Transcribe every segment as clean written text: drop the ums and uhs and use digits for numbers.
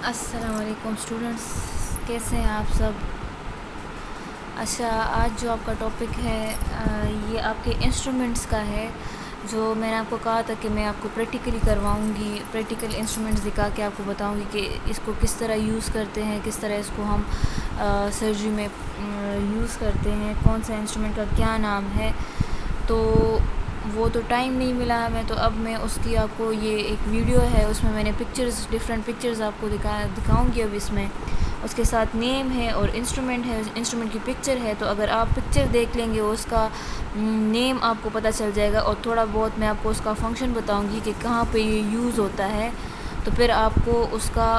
अस्सलाम वालेकुम स्टूडेंट्स, कैसे हैं आप सब। अच्छा, आज जो आपका टॉपिक है ये आपके इंस्ट्रूमेंट्स का है। जो मैंने आपको कहा था कि मैं आपको प्रैक्टिकली करवाऊंगी, प्रैक्टिकल इंस्ट्रूमेंट्स दिखा के आपको बताऊंगी कि इसको किस तरह यूज़ करते हैं, किस तरह इसको हम सर्जरी में यूज़ करते हैं, कौन सा इंस्ट्रूमेंट का क्या नाम है। तो वो तो टाइम नहीं मिला हमें, तो अब मैं उसकी आपको ये एक वीडियो है, उसमें मैंने पिक्चर्स, डिफरेंट पिक्चर्स आपको दिखाऊंगी। अब इसमें उसके साथ नेम है और इंस्ट्रूमेंट है, इंस्ट्रूमेंट की पिक्चर है। तो अगर आप पिक्चर देख लेंगे उसका नेम आपको पता चल जाएगा, और थोड़ा बहुत मैं आपको उसका फंक्शन बताऊंगी कि कहाँ पे ये यूज़ होता है। तो फिर आपको उसका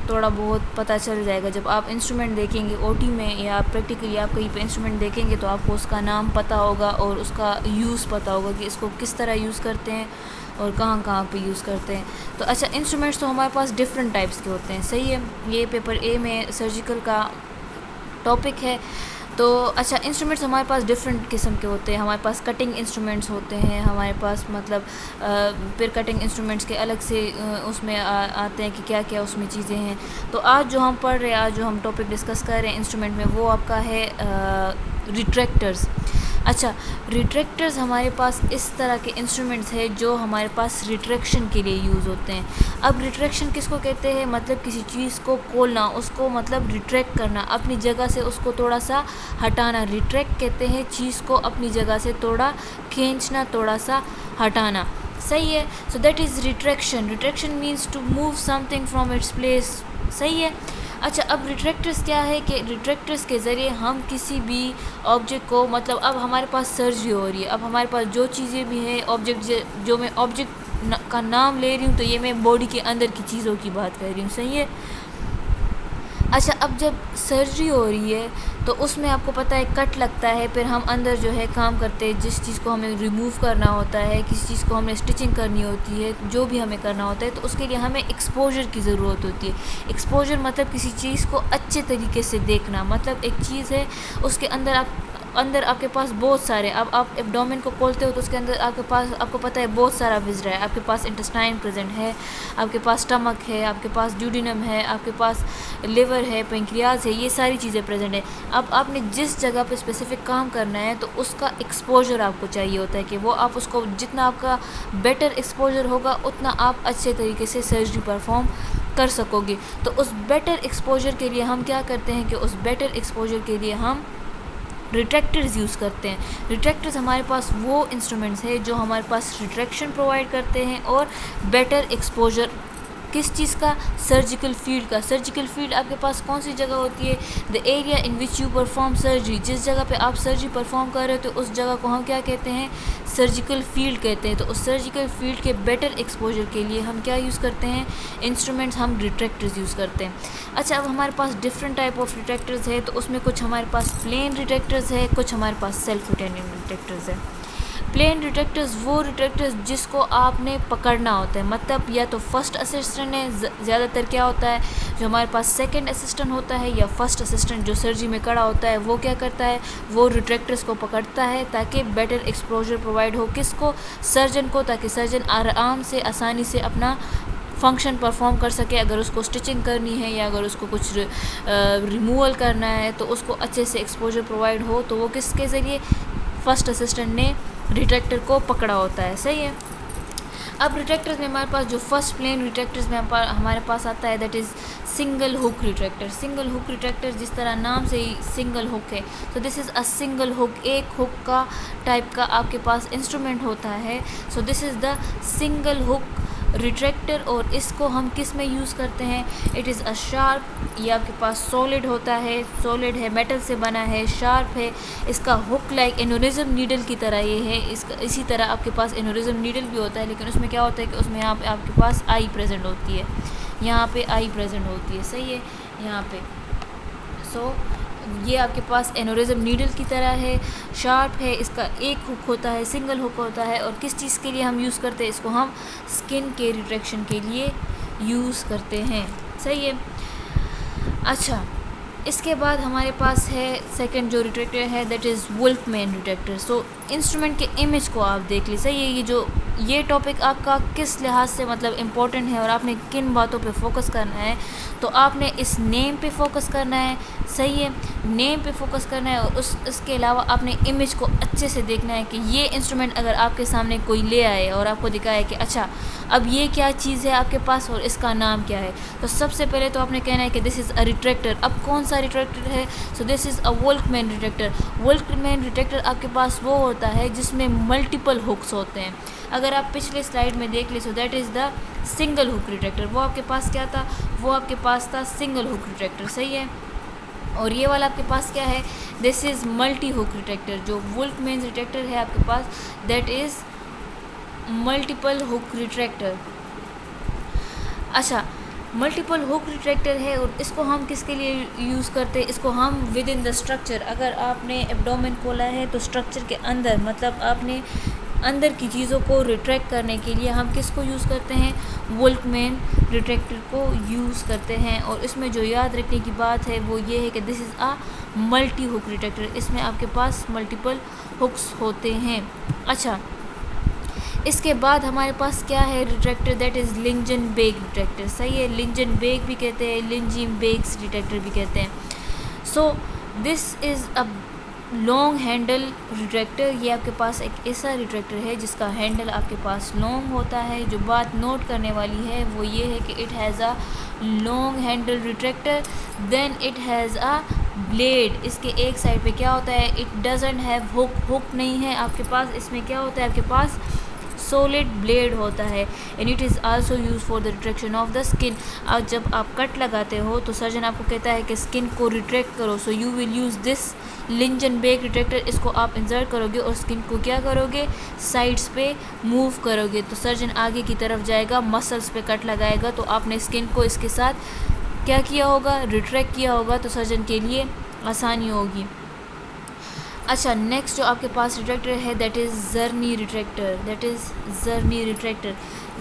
थोड़ा बहुत पता चल जाएगा। जब आप इंस्ट्रूमेंट देखेंगे ओटी में या प्रैक्टिकली आप कहीं पे इंस्ट्रूमेंट देखेंगे तो आपको उसका नाम पता होगा और उसका यूज़ पता होगा कि इसको किस तरह यूज़ करते हैं और कहाँ कहाँ पे यूज़ करते हैं। तो अच्छा, इंस्ट्रूमेंट्स तो हमारे पास डिफरेंट टाइप्स के होते हैं, सही है। ये पेपर ए में सर्जिकल का टॉपिक है। तो अच्छा, इंस्ट्रूमेंट्स हमारे पास डिफरेंट किस्म के होते हैं। हमारे पास कटिंग इंस्ट्रूमेंट्स होते हैं, हमारे पास मतलब फिर कटिंग इंस्ट्रूमेंट्स के अलग से उसमें आते हैं कि क्या क्या उसमें चीज़ें हैं। तो आज जो हम पढ़ रहे हैं, आज जो हम टॉपिक डिस्कस कर रहे हैं इंस्ट्रूमेंट में, वो आपका है रिट्रैक्टर्स। अच्छा, रिट्रैक्टर्स हमारे पास इस तरह के इंस्ट्रूमेंट्स हैं जो हमारे पास रिट्रैक्शन के लिए यूज़ होते हैं। अब रिट्रैक्शन किसको कहते हैं? मतलब किसी चीज़ को खोलना, उसको मतलब रिट्रैक्ट करना, अपनी जगह से उसको थोड़ा सा हटाना। रिट्रैक्ट कहते हैं चीज़ को अपनी जगह से थोड़ा खींचना, थोड़ा सा हटाना, सही है। So that is retraction. Retraction means to move something from its place, सही है। अच्छा, अब रिट्रैक्टर्स क्या है कि रिट्रैक्टर्स के ज़रिए हम किसी भी ऑब्जेक्ट को, मतलब अब हमारे पास सर्जरी हो रही है, अब हमारे पास जो चीज़ें भी हैं, ऑब्जेक्ट जो मैं ऑब्जेक्ट का नाम ले रही हूँ, तो ये मैं बॉडी के अंदर की चीज़ों की बात कर रही हूँ, सही है। अच्छा, अब जब सर्जरी हो रही है तो उसमें आपको पता है कट लगता है, फिर हम अंदर जो है काम करते हैं, जिस चीज़ को हमें रिमूव करना होता है, किसी चीज़ को हमें स्टिचिंग करनी होती है, जो भी हमें करना होता है, तो उसके लिए हमें एक्सपोजर की ज़रूरत होती है। एक्सपोजर मतलब किसी चीज़ को अच्छे तरीके से देखना। मतलब एक चीज़ है, उसके अंदर आपके पास बहुत सारे, अब आप एब्डोमेन को खोलते हो तो उसके अंदर आपको पता है बहुत सारा भिज रहा है। आपके पास इंटेस्टाइन प्रेजेंट है, आपके पास स्टमक है, आपके पास ड्यूडिनम है, आपके पास लिवर है, पेंक्रियाज है, ये सारी चीज़ें प्रेजेंट है। अब आपने जिस जगह पे स्पेसिफिक काम करना है तो उसका एक्सपोजर आपको चाहिए होता है कि वो आप उसको, जितना आपका बेटर एक्सपोजर होगा उतना आप अच्छे तरीके से सर्जरी परफॉर्म कर सकोगे। तो उस बेटर एक्सपोजर के लिए हम क्या करते हैं कि उस बेटर एक्सपोजर के लिए हम रिट्रैक्टर्स यूज़ करते हैं। रिट्रैक्टर्स हमारे पास वो इंस्ट्रूमेंट्स हैं जो हमारे पास रिट्रैक्शन प्रोवाइड करते हैं और बेटर एक्सपोजर किस चीज़ का? सर्जिकल फील्ड का। सर्जिकल फील्ड आपके पास कौन सी जगह होती है? The area in which you perform surgery. जिस जगह पे आप सर्जरी परफॉर्म कर रहे हो तो उस जगह को हम क्या कहते हैं? सर्जिकल फील्ड कहते हैं। तो उस सर्जिकल फील्ड के बेटर एक्सपोजर के लिए हम क्या यूज़ करते हैं? इंस्ट्रूमेंट्स, हम रिट्रैक्टर्स यूज़ करते हैं। अच्छा, अब हमारे पास डिफरेंट टाइप ऑफ रिट्रैक्टर्स है, तो उसमें कुछ हमारे पास प्लेन रिट्रैक्टर्स है, कुच हमारे पास सेल्फ रिटेनिंग रिट्रैक्टर्स है। प्लेन रिट्रैक्टर्स वो रिट्रैक्टर्स जिसको आपने पकड़ना होता है, मतलब या तो फर्स्ट असिस्टेंट है, ज़्यादातर क्या होता है, जो हमारे पास सेकंड असिस्टेंट होता है या फर्स्ट असिस्टेंट जो सर्जरी में खड़ा होता है, वो क्या करता है, वो रिट्रैक्टर्स को पकड़ता है ताकि बेटर एक्सपोजर प्रोवाइड हो किसको? सर्जन को, ताकि सर्जन आराम से, आसानी से अपना फंक्शन परफॉर्म कर सके। अगर उसको स्टिचिंग करनी है या अगर उसको कुछ रिमूवल करना है तो उसको अच्छे से एक्सपोजर प्रोवाइड हो, तो वो किसके ज़रिए? फर्स्ट असिस्टेंट ने रिट्रैक्टर को पकड़ा होता है, सही है। अब रिट्रैक्टर्स में हमारे पास जो फर्स्ट प्लेन रिट्रैक्टर्स में हमारे पास आता है, that is single hook retractor. Single hook retractor जिस तरह नाम से ही सिंगल हुक है, तो this is a single hook, एक हुक का टाइप का आपके पास इंस्ट्रूमेंट होता है। So this is the single hook retractor. और इसको हम किस में यूज़ करते हैं? इट इज़ अ शार्प, ये आपके पास सॉलिड होता है, सॉलिड है, मेटल से बना है, शार्प है। इसका हुक लाइक एनोरिज्म नीडल की तरह ये है। इसी तरह आपके पास एनोरिज्म नीडल भी होता है, लेकिन उसमें क्या होता है कि उसमें यहाँ पे आपके पास आई प्रेजेंट होती है, यहाँ पे आई प्रेजेंट होती है, सही है, यहाँ पे। सो ये आपके पास एनोरिज्म नीडल की तरह है, शार्प है, इसका एक हुक होता है, सिंगल हुक होता है। और किस चीज़ के लिए हम यूज़ करते हैं इसको? हम स्किन के रिट्रैक्शन के लिए यूज़ करते हैं, सही है। अच्छा, इसके बाद हमारे पास है सेकंड जो रिट्रैक्टर है, that is Volkmann retractor. So instrument के इमेज को आप देख लीजिए। सही है, ये टॉपिक आपका किस लिहाज से मतलब इम्पोर्टेंट है और आपने किन बातों पे फोकस करना है, तो आपने इस नेम पे फोकस करना है। सही है, नेम पे फोकस करना है और उसके अलावा आपने इमेज को अच्छे से देखना है कि ये इंस्ट्रूमेंट अगर आपके सामने कोई ले आए और आपको दिखाए कि अच्छा अब ये क्या चीज़ है आपके पास और इसका नाम क्या है, तो सबसे पहले तो आपने कहना है कि दिस इज़ अ रिट्रैक्टर। अब कौन सा रिट्रैक्टर है? So this is a Volkmann retractor. Volkmann retractor आपके पास वो होता है जिसमें मल्टीपल हुक्स होते हैं। अगर आप पिछले स्लाइड में देख लें, सो that is the single hook retractor. वो आपके पास क्या था? वो आपके पास था सिंगल हुक रिट्रैक्टर। सही है, और ये वाला आपके पास क्या है? This is multi hook retractor. जो वोल्फमैन रिट्रैक्टर है आपके पास, that is multiple hook retractor. अच्छा, मल्टीपल हुक रिट्रैक्टर है और इसको हम किसके लिए यूज़ करते हैं? इसको हम विद इन द स्ट्रक्चर, अगर आपने एब्डोमेन खोला है तो स्ट्रक्चर के अंदर, मतलब आपने अंदर की चीज़ों को रिट्रैक्ट करने के लिए हम किसको यूज़ करते हैं? वोल्फमैन रिट्रैक्टर को यूज़ करते हैं। और इसमें जो याद रखने की बात है वो ये है कि this is a multi hook retractor. इसमें आपके पास मल्टीपल हुक्स होते हैं। अच्छा, इसके बाद हमारे पास क्या है retractor? That is Langenbeck retractor. सही है, लिंजन-बेक भी कहते हैं, लिंजिन-बेक्स रिट्रैक्टर भी कहते हैं। सो this is a long handle retractor. ये आपके पास एक ऐसा रिट्रैक्टर है जिसका हैंडल आपके पास लॉन्ग होता है। जो बात नोट करने वाली है वो ये है कि it has a long handle retractor, then it has a blade. इसके एक साइड पे क्या होता है? It doesn't have hook. Hook नहीं है आपके पास। इसमें क्या होता है आपके पास? सॉलिड ब्लेड होता है। And it is also use for the retraction of the skin. आज जब आप कट लगाते हो तो सर्जन आपको कहता है कि स्किन को रिट्रैक्ट करो, so you will use this Langenbeck retractor. इसको आप इंसर्ट करोगे और स्किन को क्या करोगे? साइड्स पे मूव करोगे, तो सर्जन आगे की तरफ जाएगा, मसल्स पे कट लगाएगा, तो आपने स्किन को इसके साथ क्या किया होगा? रिट्रैक्ट किया होगा, तो सर्जन के लिए आसानी होगी। अच्छा, नेक्स्ट जो आपके पास रिट्रैक्टर है that is Czerny retractor. That is Czerny retractor.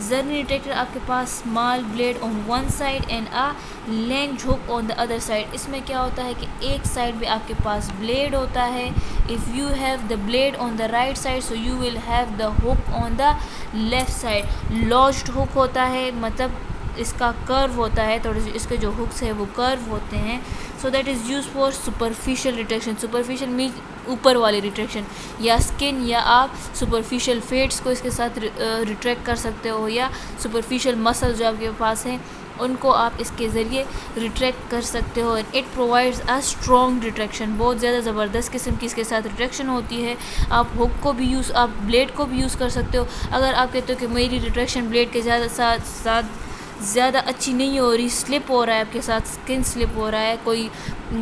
Czerny retractor आपके पास small blade on one side and a length hook on the other side. इसमें क्या होता है कि एक साइड पे आपके पास ब्लेड होता है। If you have the blade on the right side so you will have the hook on the left side. Longed hook होता है, मतलब इसका कर्व होता है, थोड़े से इसके जो हुक्स है वो कर्व होते हैं। सो that is use for superficial retraction. Superficial mean ऊपर वाले रिट्रैक्शन, या स्किन, या आप सुपरफिशियल फेट्स को इसके साथ रिट्रैक्ट कर सकते हो, या सुपरफिशियल मसल जो आपके पास हैं उनको आप इसके ज़रिए रिट्रैक्ट कर सकते हो। And it provides a strong retraction. बहुत ज़्यादा ज़बरदस्त किस्म की इसके साथ रिट्रैक्शन होती है। आप हुक को भी यूज़, आप ब्लेड को भी यूज़ कर सकते हो। अगर आप कहते हो कि मेरी रिट्रैक्शन ब्लेड के साथ ज़्यादा अच्छी नहीं हो रही, स्लिप हो रहा है आपके साथ, स्किन स्लिप हो रहा है, कोई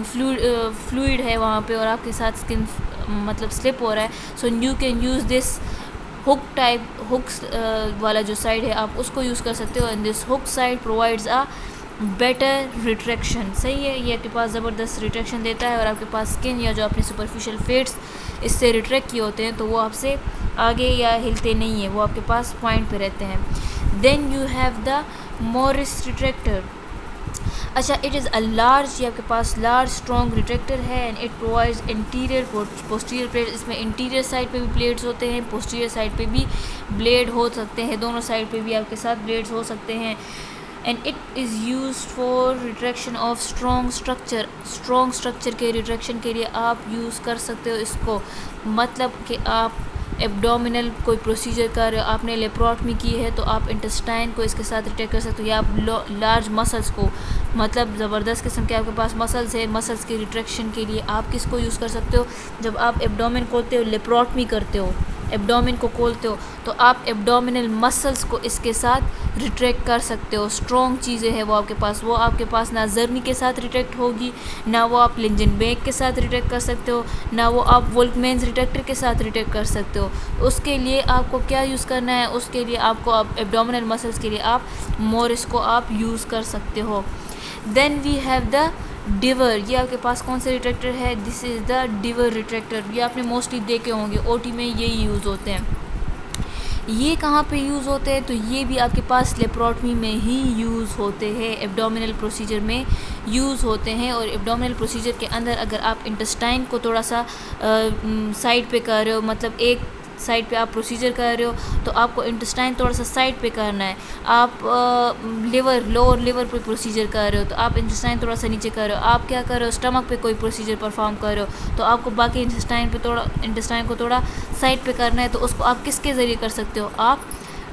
फ्लूइड है वहाँ पे और आपके साथ स्किन मतलब स्लिप हो रहा है, so you can use this hook type. Hooks वाला जो साइड है आप उसको यूज़ कर सकते हो। And this hook side provides a better retraction. सही है, ये आपके पास ज़बरदस्त रिट्रैक्शन देता है और आपके पास स्किन या जो आपने सुपरफिशियल फेट्स इससे रिट्रैक्ट किए होते हैं तो वो आपसे आगे या हिलते नहीं है, वो आपके पास पॉइंट पे रहते हैं। Then you have the Morris retractor. अच्छा, इट इज़ अ लार्ज, ये आपके पास लार्ज स्ट्रॉन्ग रिट्रैक्टर है and it provides interior posterior plate. इसमें इंटीरियर साइड पे भी प्लेट्स होते हैं, पोस्टीरियर साइड पे भी ब्लेड हो सकते हैं, दोनों साइड पे भी आपके साथ ब्लेड्स हो सकते हैं। And it is use for retraction of strong structure. Strong structure के रिट्रैक्शन के लिए आप यूज़ कर सकते हो इसको। मतलब कि आप एब्डोमिनल कोई प्रोसीजर कर रहे हो, आपने लेप्रोटमी की है तो आप इंटेस्टाइन को इसके साथ रिट्रैक्ट कर सकते हो, या आप लार्ज मसल्स को, मतलब ज़बरदस्त किस्म के आपके पास मसल्स है, मसल्स के रिट्रैक्शन के लिए आप किसको यूज़ कर सकते हो? जब आप एब्डोमेन खोलते हो, लेप्रोटमी करते हो, एब्डोमेन को खोलते हो, तो आप एब्डोमिनल मसल्स को इसके साथ रिट्रैक्ट कर सकते हो। स्ट्रॉन्ग चीज़ें हैं वो आपके पास ना जर्नी के साथ रिट्रैक्ट होगी, ना वो आप लिंजन-बेक के साथ रिट्रैक्ट कर सकते हो, ना वो आप वोल्फमैन रिट्रैक्टर के साथ रिट्रैक्ट कर सकते हो। उसके लिए आपको क्या यूज़ करना है? उसके लिए आपको एब्डोमिनल मसल्स के लिए आप मॉरिस को आप यूज़ कर सकते हो। Then we have the Deaver. ये आपके पास कौन से रिट्रैक्टर है? This is the Deaver retractor. ये आपने मोस्टली देखे होंगे, ओटी में यही यूज़ होते हैं। ये कहाँ पे यूज़ होते हैं? तो ये भी आपके पास लेप्रोटमी में ही यूज़ होते हैं, एब्डोमिनल प्रोसीजर में यूज़ होते हैं। और एब्डोमिनल प्रोसीजर के अंदर अगर आप इंटेस्टाइन को थोड़ा सा साइड पे कर रहे हो, मतलब एक साइड पे आप प्रोसीजर कर रहे हो, तो आपको इंटेस्टाइन थोड़ा सा साइड पे करना है। आप लोअर लिवर पे प्रोसीजर कर रहे हो, तो आप इंटेस्टाइन थोड़ा सा नीचे कर रहे हो। आप क्या कर रहे हो, स्टमक पे कोई प्रोसीजर परफॉर्म कर रहे हो, तो आपको बाकी इंटेस्टाइन को थोड़ा साइड पे करना है। तो उसको आप किसके ज़रिए कर सकते हो? आप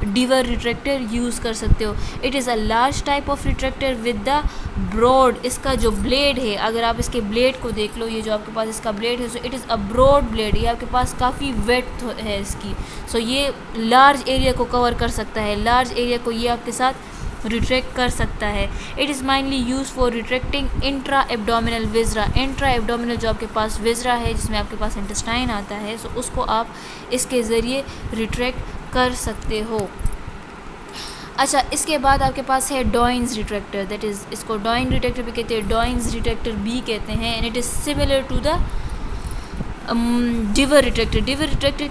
डीवर रिट्रैक्टर यूज़ कर सकते हो। It is a large type of retractor with the broad, इसका जो ब्लेड है, अगर आप इसके ब्लेड को देख लो, ये जो आपके पास इसका ब्लेड है, so it is a broad blade, ये आपके पास काफ़ी वेट है इसकी। सो ये लार्ज एरिया को कवर कर सकता है, लार्ज एरिया को ये आपके साथ रिट्रैक्ट कर सकता है। It is mainly use for retracting intra abdominal viscera, intra abdominal जो आपके पास विजरा है, जिसमें आपके पास इंटेस्टाइन आता है, सो उसको आप इसके ज़रिए रिट्रैक्ट कर सकते हो। अच्छा, इसके बाद आपके पास है डॉइंस रिट्रैक्टर, दैट इज़ इसको डॉइन रिट्रैक्टर भी कहते हैं, डॉइंस रिट्रैक्टर भी कहते हैं। And it is similar to the Deaver retractor, Deaver retractor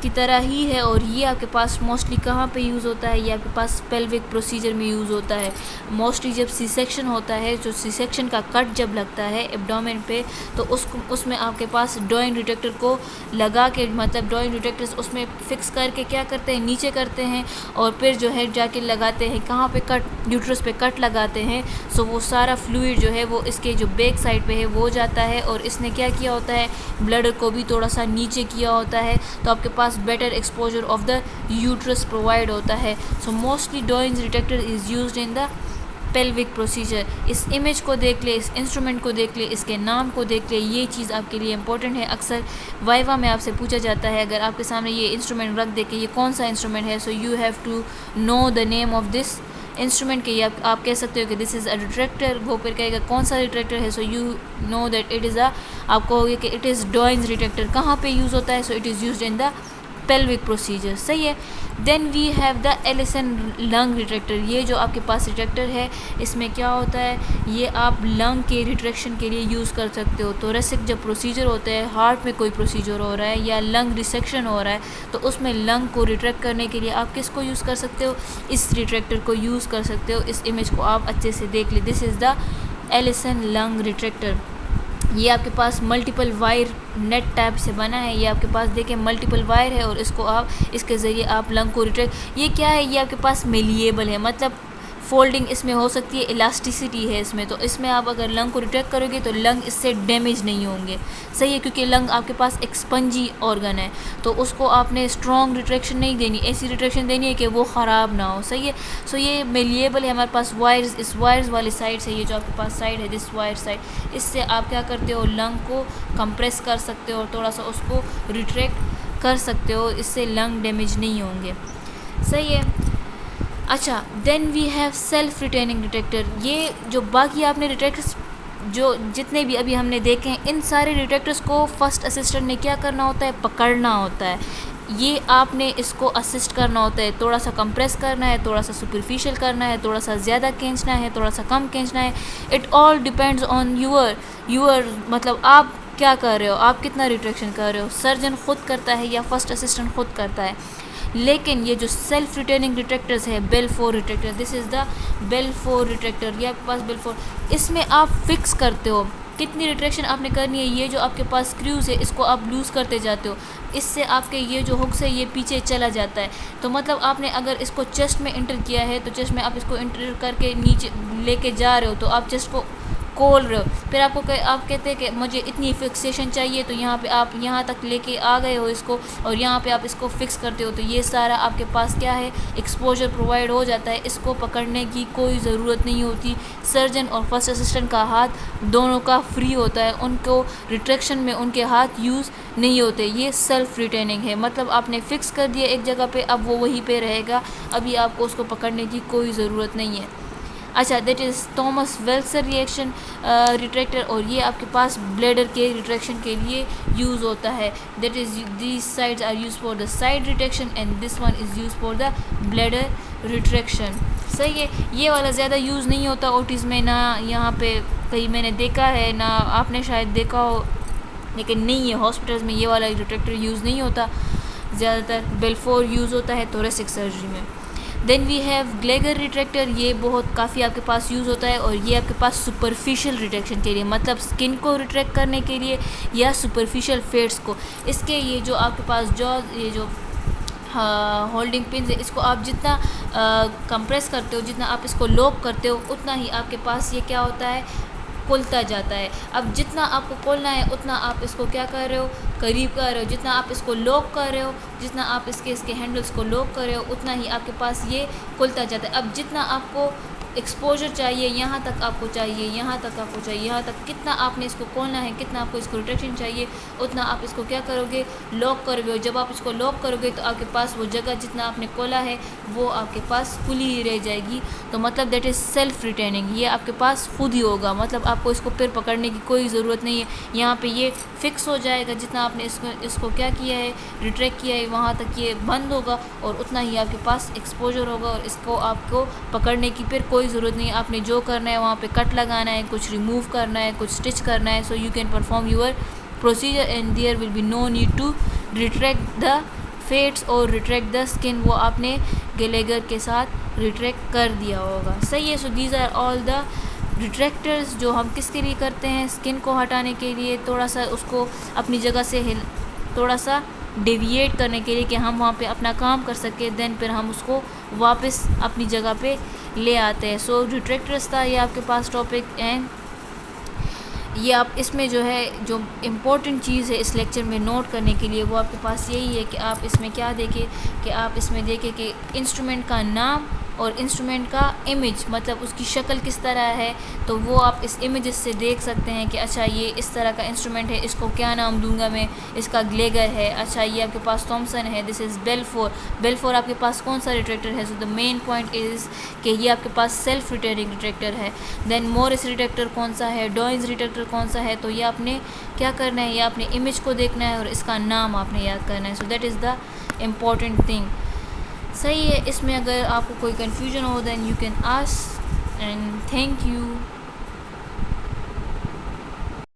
की तरह ही है। और ये आपके पास मोस्टली कहाँ पे यूज़ होता है? ये आपके पास पेल्विक प्रोसीजर में यूज़ होता है। मोस्टली जब सी सेक्शन होता है, जो सी सेक्शन का कट जब लगता है एब्डोमेन पे, तो उसमें आपके पास डॉइन रिट्रैक्टर को लगा के, मतलब डॉइन रिट्रैक्टर उसमें फिक्स करके क्या करते हैं, नीचे करते हैं, और फिर जो है जाके लगाते हैं कहाँ पे? कट, यूट्रस पे कट लगाते हैं। सो वो सारा फ्लूइड जो है वो इसके जो बैक साइड पे है वो जाता है, और इसने क्या किया होता है, ब्लडर को भी थोड़ा सा नीचे किया होता है, तो आपके पास better exposure of the uterus provide होता है। So mostly Doyen's retractor is used in the pelvic procedure. इस इमेज को देख ले, इस इंस्ट्रूमेंट को देख ले, इसके नाम को देख ले, ये चीज़ आपके लिए इंपॉर्टेंट है। अक्सर वाइवा में आपसे पूछा जाता है, अगर आपके सामने ये इंस्ट्रूमेंट रख दे कि ये कौन सा इंस्ट्रूमेंट है, so you have to know the name of this instrument के। ये आप कह सकते हो कि दिस इज़ अ रिट्रैक्टर, वो फिर कहेगा कौन सा रिट्रैक्टर है, so you know that it is आप कहोगे कि इट इज़ डॉइंस रिट्रैक्टर। कहाँ पे यूज़ होता है? So it is used in the pelvic procedure, सही है। Then we have the Allison lung retractor. ये जो आपके पास रिट्रैक्टर है, इसमें क्या होता है, ये आप लंग के रिट्रैक्शन के लिए यूज़ कर सकते हो। तो रेसिक जब प्रोसीजर होता है, हार्ट में कोई प्रोसीजर हो रहा है या लंग रिसेक्शन हो रहा है, तो उसमें लंग को रिट्रैक्ट करने के लिए आप किसको यूज़ कर सकते हो? इस रिट्रैक्टर को यूज़ कर सकते हो। इस इमेज को आप अच्छे से देख ले, this is the Allison lung retractor. ये आपके पास मल्टीपल वायर नेट टाइप से बना है, ये आपके पास देखिए मल्टीपल वायर है, और इसको आप इसके ज़रिए आप लंग को रिट्रैक्ट, ये क्या है, ये आपके पास मेलिएबल है, मतलब फोल्डिंग इसमें हो सकती है, इलास्टिसिटी है इसमें। तो इसमें आप अगर लंग को रिट्रैक्ट करोगे तो लंग इससे डैमेज नहीं होंगे, सही है, क्योंकि लंग आपके पास एक स्पंजी ऑर्गन है, तो उसको आपने स्ट्रॉन्ग रिट्रैक्शन नहीं देनी, ऐसी रिट्रैक्शन देनी है कि वो ख़राब ना हो, सही है। सो ये मेलिएबल है, हमारे पास वायर्स, इस वायर्स वाली साइड से, ये जो आपके पास साइड है, दिस वायर साइड, इससे आप क्या करते हो, लंग को कंप्रेस कर सकते हो और थोड़ा सा उसको रिट्रैक्ट कर सकते हो, इससे लंग डैमेज नहीं होंगे, सही है। अच्छा, then we have self retaining retractor. ये जो बाकी आपने रिट्रैक्टर्स जो जितने भी अभी हमने देखे हैं, इन सारे रिट्रैक्टर्स को फर्स्ट असिस्टेंट ने क्या करना होता है, पकड़ना होता है। ये आपने इसको असिस्ट करना होता है, थोड़ा सा कंप्रेस करना है, थोड़ा सा सुपरफिशियल करना है, थोड़ा सा ज़्यादा खींचना है, थोड़ा सा कम खींचना है। It all depends on your मतलब आप क्या कर रहे हो, आप कितना रिट्रैक्शन कर रहे हो। सर्जन ख़ुद करता है या फर्स्ट असिस्टेंट ख़ुद करता है, लेकिन ये जो सेल्फ रिटेनिंग रिट्रैक्टर्स है, Balfour retractor, this is the Balfour retractor, ये आपके पास बेलफोर, इसमें आप फिक्स करते हो कितनी रिट्रैक्शन आपने करनी है। ये जो आपके पास स्क्रूज है, इसको आप लूज़ करते जाते हो, इससे आपके ये जो हुक्स है ये पीछे चला जाता है। तो मतलब आपने अगर इसको चेस्ट में इंटर किया है, तो चेस्ट में आप इसको इंटर करके नीचे लेके जा रहे हो, तो आप चेस्ट को खोल रहे हो, फिर आप कहते हैं कि मुझे इतनी फिक्सेशन चाहिए, तो यहाँ पे आप यहाँ तक लेके आ गए हो इसको, और यहाँ पे आप इसको फिक्स करते हो, तो ये सारा आपके पास क्या है, एक्सपोजर प्रोवाइड हो जाता है। इसको पकड़ने की कोई ज़रूरत नहीं होती। सर्जन और फर्स्ट असिस्टेंट का हाथ दोनों का फ्री होता है, उनको रिट्रैक्शन में उनके हाथ यूज़ नहीं होते। ये सेल्फ रिटेनिंग है, मतलब आपने फ़िक्स कर दिया एक जगह पे, अब वो वहीं पे रहेगा, अभी आपको उसको पकड़ने की कोई ज़रूरत नहीं है। अच्छा, that is Thomas Welser reaction retractor, और ये आपके पास ब्लैडर के रिट्रैक्शन के लिए यूज़ होता है। That is these sides are use for the side retraction and this one is use for the bladder retraction, सही है। ये वाला ज़्यादा यूज़ नहीं होता ओटीज़ में, ना यहाँ पे कहीं मैंने देखा है, ना आपने शायद देखा हो, लेकिन नहीं है, हॉस्पिटल्स में ये वाला रिट्रैक्टर यूज़ नहीं होता। ज़्यादातर बेल्फोर यूज़ होता है थोरेसिक सर्जरी में। देन वी हैव ग्लेगर रिट्रैक्टर, ये बहुत काफ़ी आपके पास यूज़ होता है और ये आपके पास सुपरफिशियल रिट्रैक्शन के लिए, मतलब स्किन को रिट्रैक्ट करने के लिए या सुपरफिशियल फेट्स को। इसके ये जो आपके पास ये जो होल्डिंग पिन है, इसको आप जितना कंप्रेस करते हो, जितना आप इसको लॉक करते हो, उतना ही आपके पास ये क्या होता है, खुलता जाता है। अब जितना आपको खोलना है उतना आप इसको क्या कर रहे हो, करीब कर रहे हो। जितना आप इसको लॉक कर रहे हो, जितना आप इसके हैंडल्स को लॉक कर रहे हो, उतना ही आपके पास ये खुलता जाता है। अब जितना आपको एक्सपोजर चाहिए, यहाँ तक आपको चाहिए, यहाँ तक आपको चाहिए, यहाँ तक कितना आपने इसको खोलना है, कितना आपको इसको रिट्रैक्शन चाहिए, उतना आप इसको क्या करोगे, लॉक करोगे। जब आप इसको लॉक करोगे तो आपके पास वो जगह जितना आपने खोला है वो आपके पास खुली ही रह जाएगी। तो मतलब दैट इज़ सेल्फ रिटेनिंग, ये आपके पास खुद ही होगा, मतलब आपको इसको फिर पकड़ने की कोई ज़रूरत नहीं है। यहाँ पे ये फिक्स हो जाएगा, जितना आपने इसको क्या किया है, रिट्रैक्ट किया है, वहाँ तक ये बंद होगा और उतना ही आपके पास एक्सपोजर होगा और इसको आपको पकड़ने की फिर कोई ज़रूरत नहीं है। आपने जो करना है वहाँ पे कट लगाना है, कुछ रिमूव करना है, कुछ स्टिच करना है, so you can perform your procedure and there will be no need to retract the fats और रिट्रैक्ट द स्किन। वो आपने ग्लेगर के साथ रिट्रैक्ट कर दिया होगा, सही है। So these are all the retractors जो हम किसके लिए करते हैं, स्किन को हटाने के लिए, थोड़ा सा उसको अपनी जगह से थोड़ा सा डेविएट करने के लिए कि हम वहाँ पे अपना काम कर सकें, देन फिर हम उसको वापस अपनी जगह पे ले आते हैं। सो रिट्रैक्टर्स था ये आपके पास टॉपिक, एंड ये आप इसमें जो है, जो इम्पोर्टेंट चीज़ है इस लेक्चर में नोट करने के लिए, वो आपके पास यही है कि आप इसमें क्या देखें, कि आप इसमें देखें कि इंस्ट्रूमेंट का नाम और इंस्ट्रूमेंट का इमेज, मतलब उसकी शक्ल किस तरह है, तो वो आप इस इमेजेस से देख सकते हैं कि अच्छा ये इस तरह का इंस्ट्रूमेंट है, इसको क्या नाम दूंगा मैं, इसका ग्लेगर है, अच्छा ये आपके पास थॉमसन है, दिस इज़ बेल्फोर आपके पास कौन सा रिट्रैक्टर है। So the main point is कि ये आपके पास सेल्फ रिटेनिंग रिट्रैक्टर है। देन मोरिस रिट्रैक्टर कौन सा है, डॉइंस रिट्रैक्टर कौन सा है, तो ये आपने क्या करना है, ये आपने इमेज को देखना है और इसका नाम आपने याद करना है। So that is the important thing, सही है। इसमें अगर आपको कोई कन्फ्यूजन हो then you can ask, and thank you.